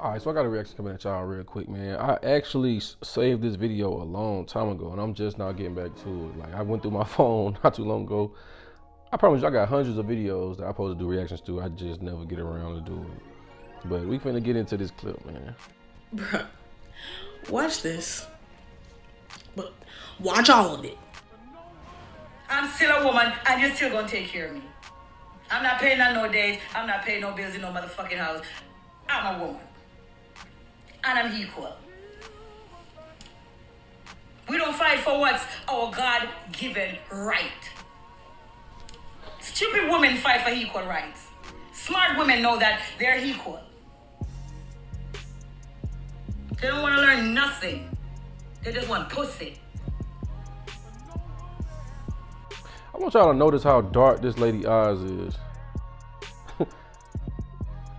Alright, so I got a reaction coming at y'all real quick, man. I actually saved this video a long time ago, and I'm just now getting back to it. Like, I went through my phone not too long ago. I promise you, I got hundreds of videos that I'm supposed to do reactions to. I just never get around to doing it. But we finna get into this clip, man. Bruh, watch this. But watch all of it. I'm still a woman, and you're still gonna take care of me. I'm not paying on no days. I'm not paying no bills in no motherfucking house. I'm a woman. And I'm equal. We don't fight for what's our God-given right. Stupid women fight for equal rights. Smart women know that they're equal. They don't want to learn nothing. They just want pussy. I want y'all to notice how dark this lady's eyes is.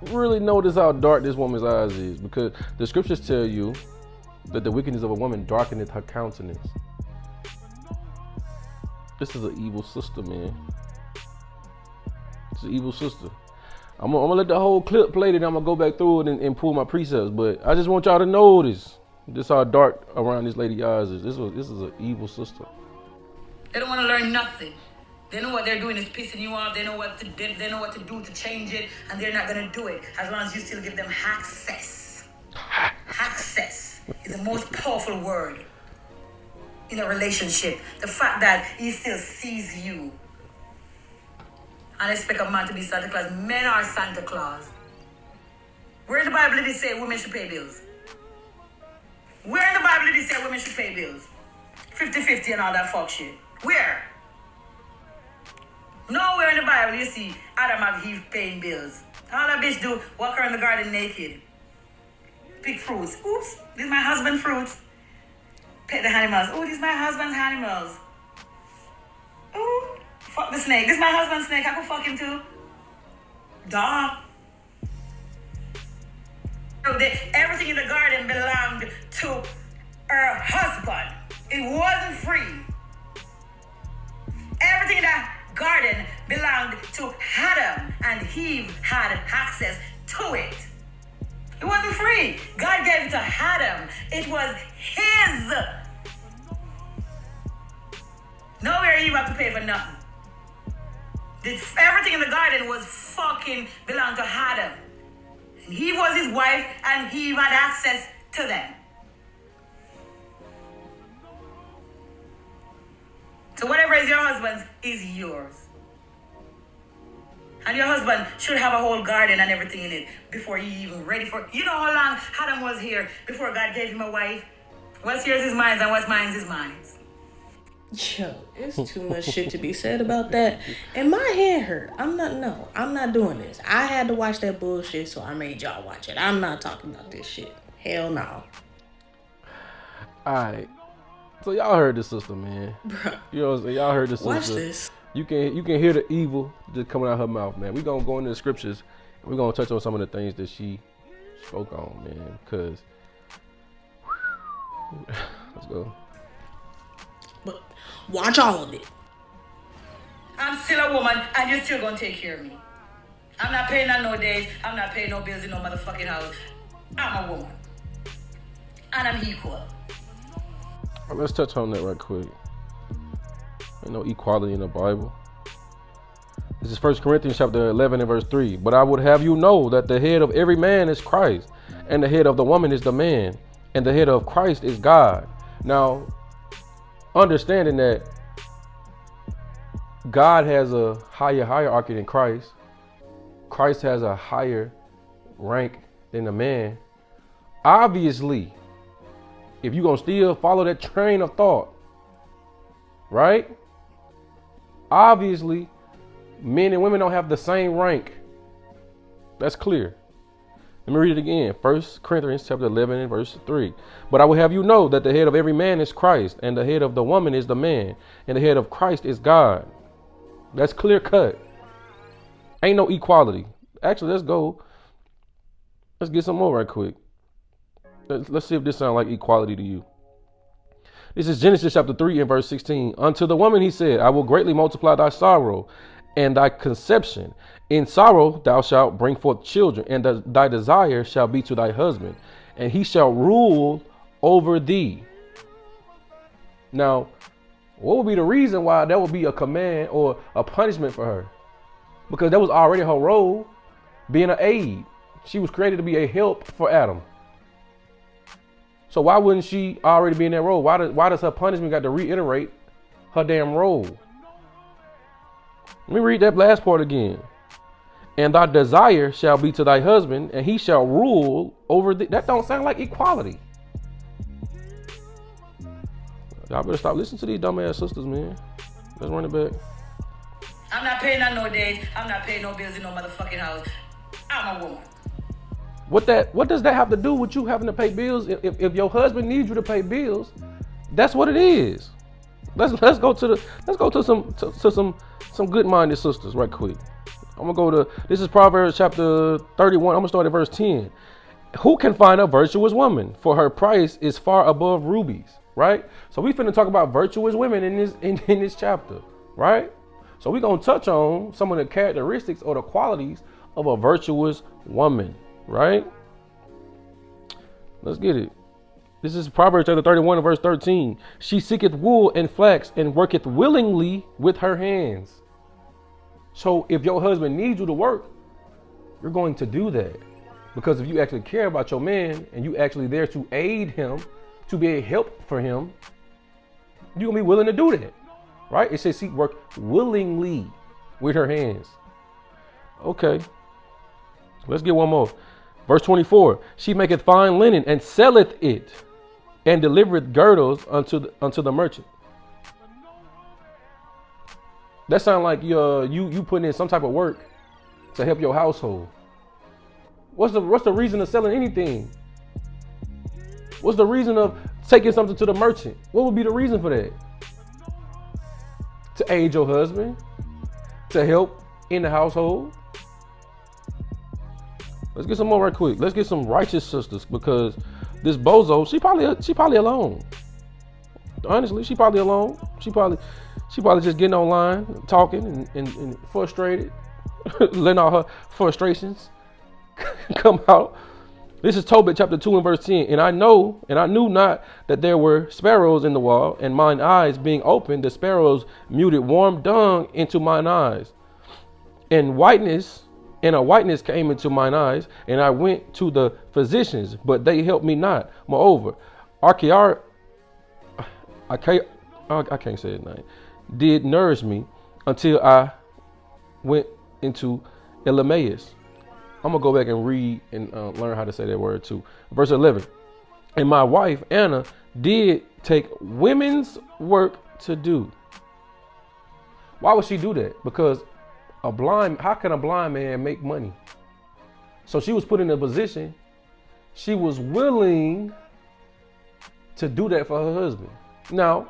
Really notice how dark this woman's eyes is, because the scriptures tell you that the wickedness of a woman darkeneth her countenance. This is an evil sister, man. It's an evil sister. I'm gonna let the whole clip play, then I'm gonna go back through it and pull my precepts. But I just want y'all to notice this how dark around this lady's eyes is. This is an evil sister. They don't want to learn nothing. They know what they're doing is pissing you off. They know what to do to change it, and they're not gonna do it as long as you still give them access. Access is the most powerful word in a relationship. The fact that he still sees you and expect a man to be Santa Claus. Men are Santa Claus. Where in the Bible did it say women should pay bills? Where in the Bible did it say women should pay bills? 50-50 and all that fuck shit. Where? Nowhere in the Bible you see Adam and Eve paying bills. All that bitch do, walk around the garden naked. Pick fruits. Oops, this is my husband's fruits. Pet the animals. Oh, this is my husband's animals. Oh, fuck the snake. This is my husband's snake. I could fuck him too. Duh. So everything in the garden belonged to her husband. It wasn't free. Everything in that garden belonged to Adam, and Eve had access to it. It wasn't free. God gave it to Adam. It was his. Nowhere Eve had to pay for nothing. Everything in the garden was fucking belonged to Adam. And Eve was his wife, and Eve had access to them. So whatever is your husband's is yours. And your husband should have a whole garden and everything in it before he even ready for it. You know how long Adam was here before God gave him a wife? What's yours is mine, and what's mine is mine. Yo, it's too much shit to be said about that. And my head hurt. I'm not doing this. I had to watch that bullshit, so I made y'all watch it. I'm not talking about this shit. Hell no. Alright. So y'all heard this sister, man. Bruh. You know what I'm saying? Y'all heard this sister. Watch this. You can hear the evil just coming out of her mouth, man. We're gonna go into the scriptures and we're gonna touch on some of the things that she spoke on, man. Cause let's go. But watch all of it. I'm still a woman, and you're still gonna take care of me. I'm not paying on no days. I'm not paying no bills in no motherfucking house. I'm a woman. And I'm equal. Well, let's touch on that right quick. Ain't no equality in the Bible. This is 1 Corinthians chapter 11 and verse 3. But I would have you know that the head of every man is Christ, and the head of the woman is the man, and the head of Christ is God. Now, understanding that God has a higher hierarchy than Christ, Christ has a higher rank than the man. Obviously, if you're going to still follow that train of thought, right? Obviously, men and women don't have the same rank. That's clear. Let me read it again. 1 Corinthians chapter 11 and verse 3. But I will have you know that the head of every man is Christ, and the head of the woman is the man, and the head of Christ is God. That's clear cut. Ain't no equality. Actually, let's go. Let's get some more right quick. Let's see if this sounds like equality to you. This is Genesis chapter 3 and verse 16. Unto the woman he said, I will greatly multiply thy sorrow and thy conception. In sorrow thou shalt bring forth children, and thy desire shall be to thy husband, and he shall rule over thee. Now, what would be the reason why that would be a command or a punishment for her? Because that was already her role, being an aid. She was created to be a help for Adam. So why wouldn't she already be in that role? Why does her punishment got to reiterate her damn role? Let me read that last part again. And thy desire shall be to thy husband, and he shall rule over thee. That don't sound like equality. Y'all better stop listening to these dumbass sisters, man. Let's run it back. I'm not paying on no days. I'm not paying no bills in no motherfucking house. I'm a woman. What does that have to do with you having to pay bills? If your husband needs you to pay bills, that's what it is. Let's go to some good-minded sisters right quick. I'm gonna go to, this is Proverbs chapter 31. I'm gonna start at verse 10. Who can find a virtuous woman? For her price is far above rubies. Right? So we finna talk about virtuous women in this chapter, right? So we're gonna touch on some of the characteristics or the qualities of a virtuous woman, right? Let's get it. This is Proverbs chapter 31 and verse 13. She seeketh wool and flax and worketh willingly with her hands. So if your husband needs you to work, you're going to do that. Because if you actually care about your man and you actually there to aid him, to be a help for him, you're gonna be willing to do that, right? It says she work willingly with her hands. Okay, let's get one more. Verse 24, she maketh fine linen and selleth it, and delivereth girdles unto the merchant. That sounds like you putting in some type of work to help your household. What's the reason of selling anything? What's the reason of taking something to the merchant? What would be the reason for that? To aid your husband? To help in the household? Let's get some more right quick. Let's get some righteous sisters, because this bozo, she probably alone. Honestly, she probably alone. She probably just getting online, talking and frustrated, letting all her frustrations come out. This is Tobit chapter 2 and verse 10. And I knew not that there were sparrows in the wall, and mine eyes being opened, the sparrows muted warm dung into mine eyes. And a whiteness came into mine eyes, and I went to the physicians, but they helped me not. Moreover, I can't say his name, did nourish me until I went into Elamaeus. I'm going to go back and read and learn how to say that word too. Verse 11. And my wife, Anna, did take women's work to do. Why would she do that? Because how can a blind man make money? So she was put in a position, she was willing to do that for her husband. Now,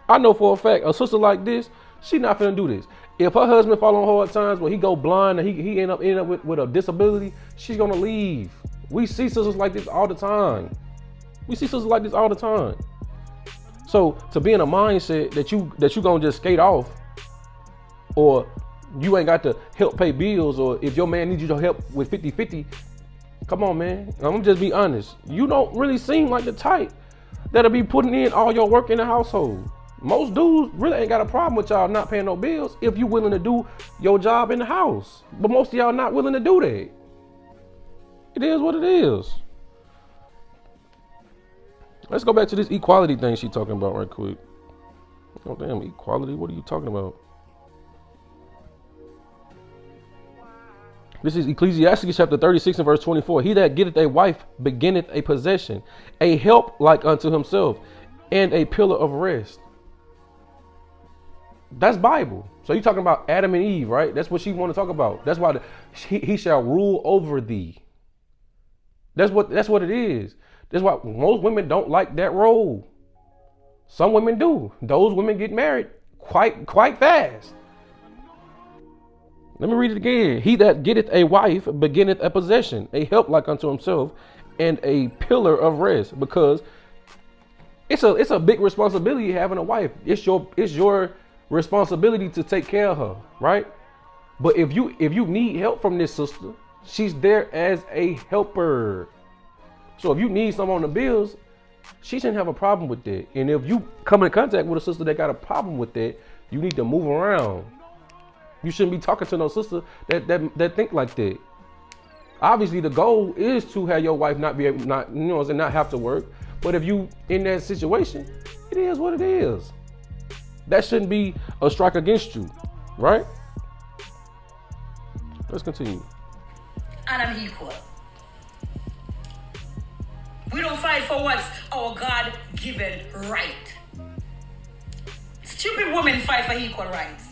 I know for a fact, a sister like this, she not finna do this. If her husband fall on hard times where he go blind and he end up with a disability, she's gonna leave. We see sisters like this all the time. So to be in a mindset that you gonna just skate off, or you ain't got to help pay bills, or if your man needs you to help with 50-50, come on, man. I'm gonna just be honest. You don't really seem like the type that'll be putting in all your work in the household. Most dudes really ain't got a problem with y'all not paying no bills if you willing to do your job in the house. But most of y'all not willing to do that. It is what it is. Let's go back to this equality thing she talking about right quick. Oh, damn, equality? What are you talking about? This is Ecclesiastes chapter 36 and verse 24. He that getteth a wife beginneth a possession, a help like unto himself, and a pillar of rest. That's Bible. So you talking about Adam and Eve, right? That's what she want to talk about. That's why he shall rule over thee. That's what it is. That's why most women don't like that role. Some women do. Those women get married quite fast. Let me read it again. He that getteth a wife beginneth a possession, a help like unto himself, and a pillar of rest. Because it's a big responsibility having a wife. It's your responsibility to take care of her, right? But if you need help from this sister, she's there as a helper. So if you need some on the bills, she shouldn't have a problem with that. And if you come in contact with a sister that got a problem with that, you need to move around. You shouldn't be talking to no sister that think like that. Obviously, the goal is to have your wife not have to work. But if you in that situation, it is what it is. That shouldn't be a strike against you, right? Let's continue. And I'm equal. We don't fight for what's our God-given right. Stupid women fight for equal rights.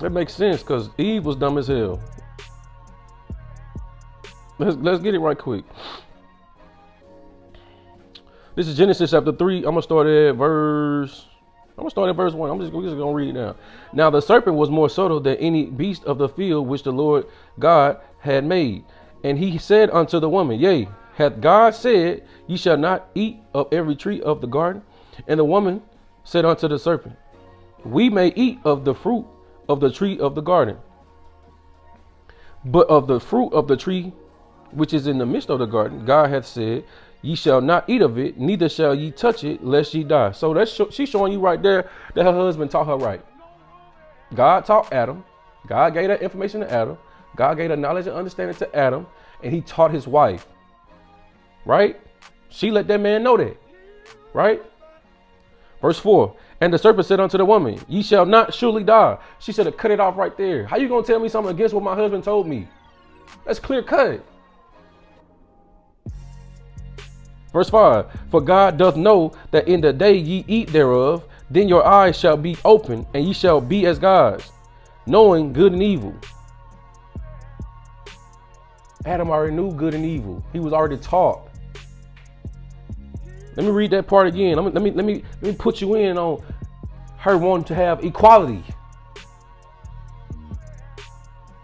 That makes sense because Eve was dumb as hell. Let's get it right quick. This is Genesis chapter 3. I'm gonna start at verse 1. We're just gonna read it now. Now the serpent was more subtle than any beast of the field which the Lord God had made. And he said unto the woman, Yea, hath God said, Ye shall not eat of every tree of the garden? And the woman said unto the serpent, We may eat of the fruit of the tree of the garden, but of the fruit of the tree which is in the midst of the garden, God hath said, Ye shall not eat of it, neither shall ye touch it, lest ye die. So she's showing you right there that her husband taught her right. God taught Adam. God gave that information to Adam. God gave the knowledge and understanding to Adam, and he taught his wife. Right? She let that man know that. Right? Verse 4. And the serpent said unto the woman, Ye shall not surely die. She should have cut it off right there. How you gonna tell me something against what my husband told me? That's clear cut. Verse 5, for God doth know that in the day ye eat thereof, then your eyes shall be open, and ye shall be as gods, knowing good and evil. Adam already knew good and evil. He was already taught. Let me read that part again. Let me put you in on her wanting to have equality.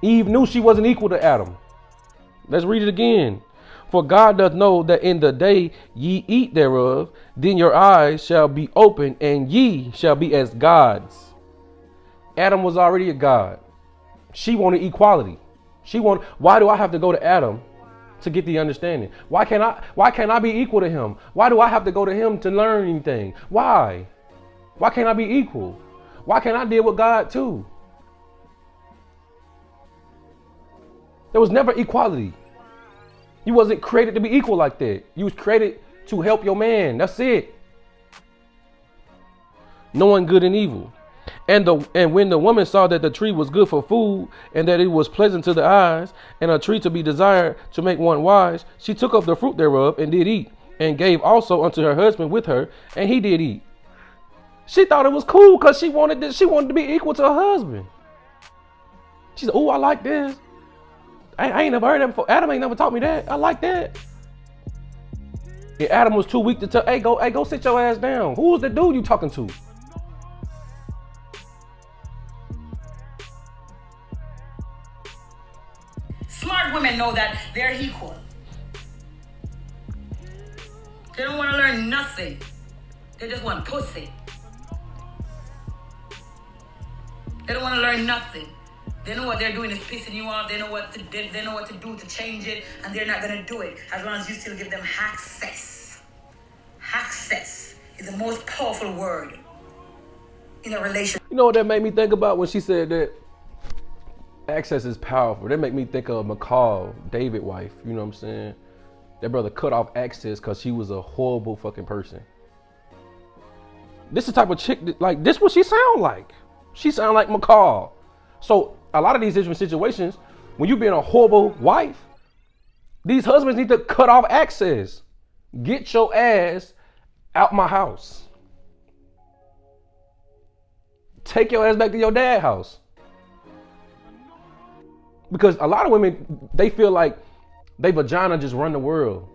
Eve knew she wasn't equal to Adam. Let's read it again. For God doth know that in the day ye eat thereof, then your eyes shall be open, and ye shall be as gods. Adam was already a god. She wanted equality. Why do I have to go to Adam to get the understanding? Why can't I be equal to him? Why do I have to go to him to learn anything? Why can't I be equal? Why can't I deal with God too? There was never equality. You wasn't created to be equal like that. You was created to help your man. That's it. Knowing good and evil. And when the woman saw that the tree was good for food, and that it was pleasant to the eyes, and a tree to be desired to make one wise, she took of the fruit thereof and did eat, and gave also unto her husband with her, and he did eat. She thought it was cool because she wanted to be equal to her husband. She said, "Oh, I like this. I ain't never heard that before. Adam ain't never taught me that. I like that." And Adam was too weak to tell, hey, go sit your ass down. Who was the dude you talking to? Smart women know that they're equal. They don't want to learn nothing. They just want pussy. They don't want to learn nothing. They know what they're doing is pissing you off. They know what to do to change it, and they're not gonna do it as long as you still give them access. Access is the most powerful word in a relationship. You know what that made me think about when she said that access is powerful? That made me think of McCall, David's wife. You know what I'm saying? That brother cut off access because she was a horrible fucking person. This is the type of chick that, like, this what she sound like. She sound like McCall. So a lot of these different situations, when you being a horrible wife, these husbands need to cut off access. Get your ass out my house. Take your ass back to your dad's house. Because a lot of women, they feel like they vagina just run the world.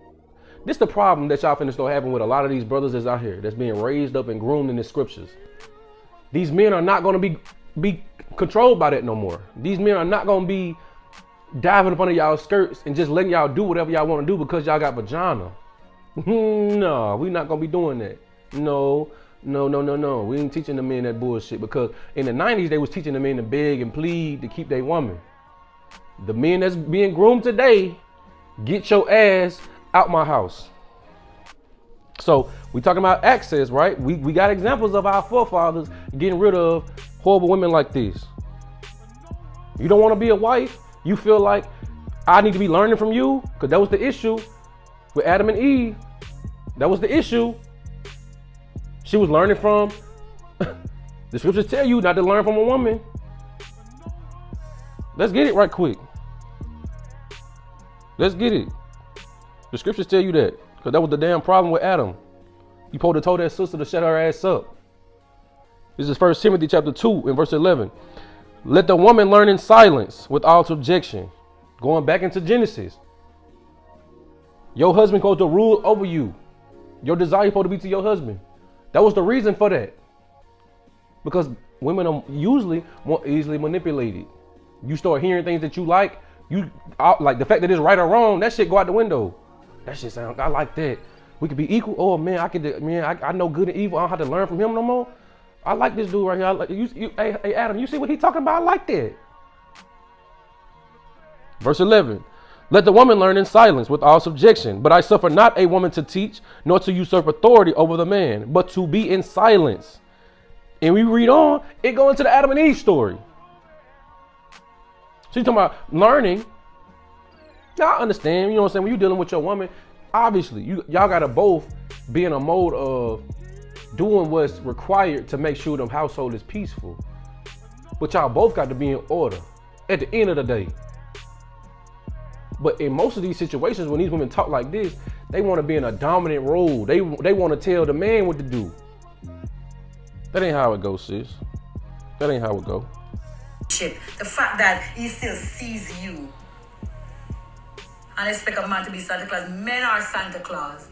This the problem that y'all finna start having with a lot of these brothers that's out here, that's being raised up and groomed in the scriptures. These men are not gonna be controlled by that no more. These men are not gonna be diving up under y'all skirts and just letting y'all do whatever y'all want to do because y'all got vagina. No, we're not gonna be doing that. No, No. We ain't teaching the men that bullshit, because in the 90s they was teaching the men to beg and plead to keep their woman. The men that's being groomed today, get your ass out my house. So we talking about access, right? We got examples of our forefathers getting rid of horrible women like this. You don't want to be a wife. You feel like I need to be learning from you, because that was the issue with Adam and Eve. That was the issue. She was learning from, the scriptures tell you not to learn from a woman. Let's get it right quick. Let's get it. The scriptures tell you that, because that was the damn problem with Adam. You supposed to told that sister to shut her ass up. This is 1 Timothy chapter 2 and verse 11. Let the woman learn in silence with all subjection. Going back into Genesis. Your husband supposed to rule over you. Your desire supposed to be to your husband. That was the reason for that. Because women are usually more easily manipulated. You start hearing things that you like the fact that it's right or wrong, that shit go out the window. That shit sound, I like that. We could be equal. Oh man, I know good and evil. I don't have to learn from him no more. I like this dude right here. I like hey Adam, you see what he talking about? I like that. Verse 11. Let the woman learn in silence with all subjection. But I suffer not a woman to teach, nor to usurp authority over the man, but to be in silence. And we read on, it go into the Adam and Eve story. So you're talking about learning. Now I understand, you know what I'm saying? When you're dealing with your woman, obviously, y'all gotta both be in a mode of doing what's required to make sure the household is peaceful. But y'all both got to be in order at the end of the day. But in most of these situations, when these women talk like this, they want to be in a dominant role. They want to tell the man what to do. That ain't how it goes, sis. That ain't how it go. The fact that he still sees you and expect a man to be Santa Claus. Men are Santa Claus.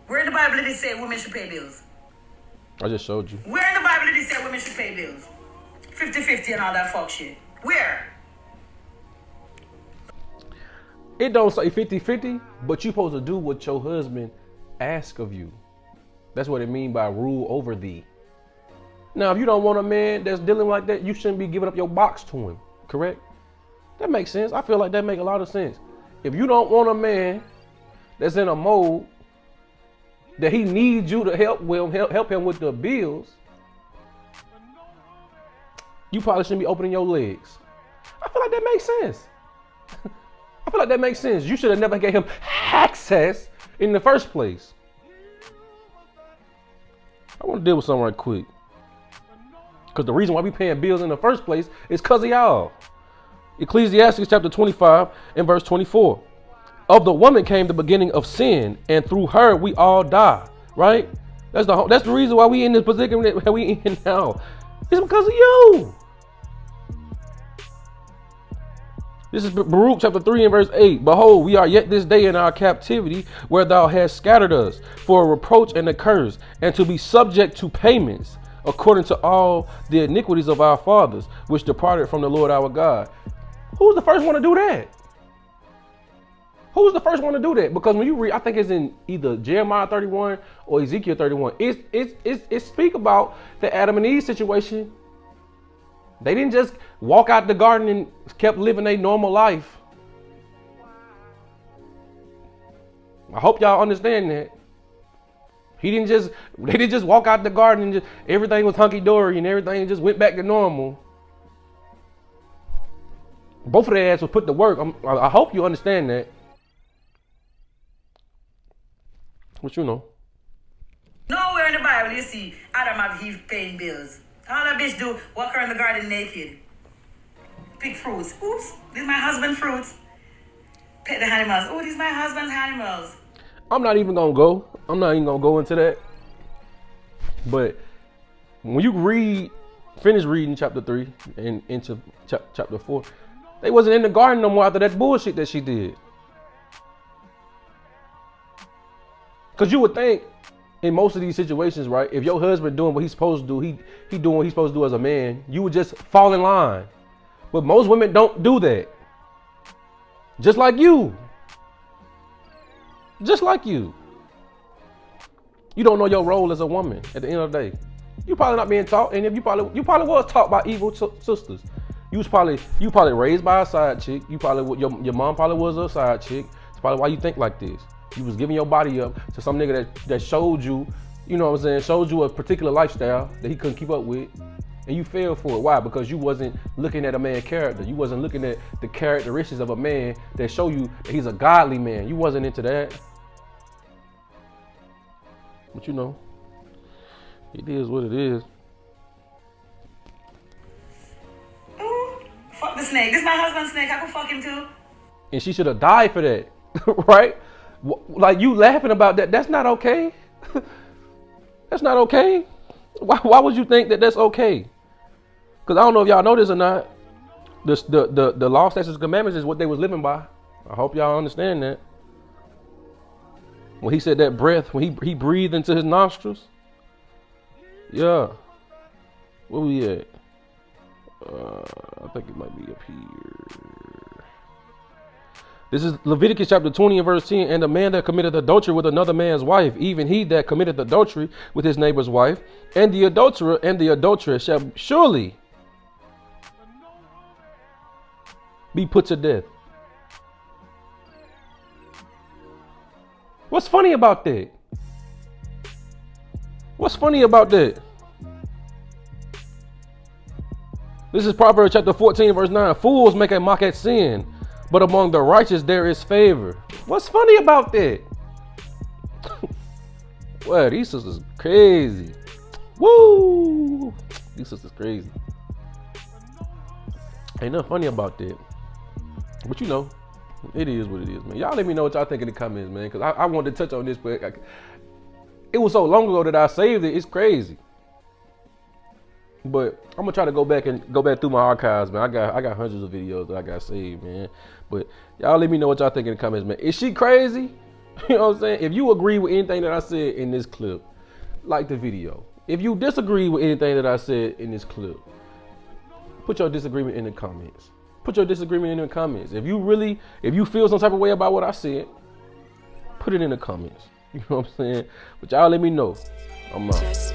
Where in the Bible did it say women should pay bills? I just showed you. Where in the Bible did it say women should pay bills? 50-50 and all that fuck shit. Where? It don't say 50-50, but you supposed to do what your husband asks of you. That's what it mean by rule over thee. Now, if you don't want a man that's dealing like that, you shouldn't be giving up your box to him, correct? That makes sense. I feel like that make a lot of sense. If you don't want a man that's in a mode that he needs you to help him with the bills, you probably shouldn't be opening your legs. I feel like that makes sense. I feel like that makes sense. You should have never gave him access in the first place. I want to deal with something right quick. Because the reason why we paying bills in the first place is because of y'all. Ecclesiastes chapter 25 and verse 24. Of the woman came the beginning of sin, and through her we all die. Right? That's the reason why we in this predicament that we in now. It's because of you. This is Baruch chapter 3 and verse 8. Behold, we are yet this day in our captivity, where thou hast scattered us for a reproach and a curse, and to be subject to payments, according to all the iniquities of our fathers, which departed from the Lord our God. Who's the first one to do that? Who's the first one to do that? Because when you read, I think it's in either Jeremiah 31 or Ezekiel 31. It speak about the Adam and Eve situation. They didn't just walk out the garden and kept living a normal life. I hope y'all understand that. They didn't just walk out the garden and just everything was hunky-dory and everything just went back to normal. Both of their ass was put to work. I hope you understand that. What you know? Nowhere in the Bible you see Adam and Eve paying bills. All that bitch do, walk around the garden naked. Pick fruits. Oops, these my husband's fruits. Pet the animals. Oh, these my husband's animals. I'm not even gonna go into that. But when you finish reading chapter 3 and into chapter 4, they wasn't in the garden no more after that bullshit that she did. Because you would think in most of these situations, right, if your husband doing what he's supposed to do, he doing what he's supposed to do as a man, you would just fall in line. But most women don't do that. Just like you. Just like you. You don't know your role as a woman at the end of the day. You probably not being taught, and if you probably was taught by evil sisters. You probably raised by a side chick. You probably your mom probably was a side chick. It's probably why you think like this. You was giving your body up to some nigga that showed you, you know what I'm saying, showed you a particular lifestyle that he couldn't keep up with, and you fell for it. Why? Because you wasn't looking at a man's character. You wasn't looking at the characteristics of a man that show you that he's a godly man. You wasn't into that. But you know, it is what it is. Ooh, fuck the snake. This is my husband's snake. I can fuck him too. And she should have died for that, right? Like, you laughing about that. That's not okay. That's not okay. Why would you think that that's okay? Because I don't know if y'all know this or not. The law, statutes, and commandments is what they was living by. I hope y'all understand that. When he said that breath, when he breathed into his nostrils. Yeah. Where we at? I think it might be up here. This is Leviticus chapter 20 and verse 10. And the man that committed adultery with another man's wife, even he that committed adultery with his neighbor's wife, and the adulterer and the adulteress shall surely be put to death. What's funny about that? What's funny about that? This is Proverbs chapter 14 verse 9. Fools make a mock at sin, but among the righteous there is favor. What's funny about that? Well, these sisters crazy. Woo! These sisters crazy. Ain't nothing funny about that. But you know, it is what it is, man. Y'all let me know what y'all think in the comments, man. Because I wanted to touch on this, but it was so long ago that I saved it. It's crazy. But I'm gonna try to go back through my archives, man. I got hundreds of videos that I got saved, man. But y'all let me know what y'all think in the comments, man. Is she crazy? You know what I'm saying? If you agree with anything that I said in this clip, like the video. If you disagree with anything that I said in this clip, put your disagreement in the comments. Put your disagreement in the comments. If you feel some type of way about what I said, put it in the comments. You know what I'm saying? But y'all let me know. I'm out.